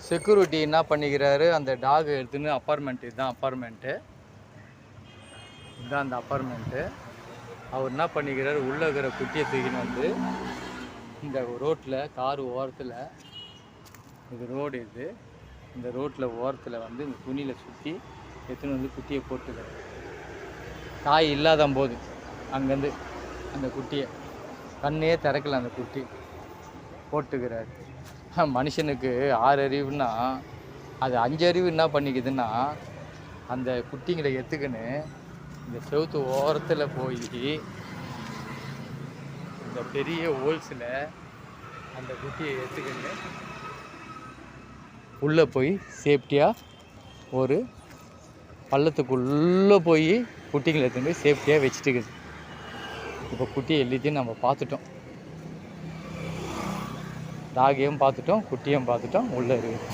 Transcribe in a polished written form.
Security என்ன பண்ணிக்கிறாரு, அந்த டாக் எடுத்துன்னு அப்பார்ட்மெண்ட், இதுதான் அப்பார்ட்மெண்ட்டு, இதுதான் அந்த அப்பார்ட்மெண்ட்டு. அவர் என்ன பண்ணிக்கிறாரு, உள்ளே இருக்கிற குட்டியை தூக்கின்னு வந்து இந்த ரோட்டில், கார் ஓரத்தில், இது ரோடு இது, இந்த ரோட்டில் ஓரத்தில் வந்து இந்த துணியில் சுற்றி எடுத்துன்னு வந்து குட்டியை போட்டுக்கிறாரு. தாய் இல்லாத போது அங்கேருந்து அந்த குட்டியை கண்ணே திறக்கல, அந்த குட்டி போட்டுக்கிறாரு. மனுஷனுக்கு 6 அறிவுன்னா அது 5 அறிவு என்ன பண்ணிக்குதுன்னா, அந்த குட்டிங்களை எடுத்துக்கின்னு இந்த செவுத்து ஓரத்தில் போய் இந்த பெரிய ஹோல்ஸில் அந்த குட்டியை எடுத்துக்கின்னு உள்ளே போய் சேஃப்டியாக ஒரு பள்ளத்துக்குள்ளே போய் குட்டிங்களை எடுத்துன்னு போய் சேஃப்டியாக வச்சுட்டுக்குது. இப்போ குட்டியை எல்லாத்தையும் நம்ம பார்த்துட்டோம், டாகையும் பார்த்துட்டோம், குட்டியும் பார்த்துட்டோம், உள்ளே இருக்குது.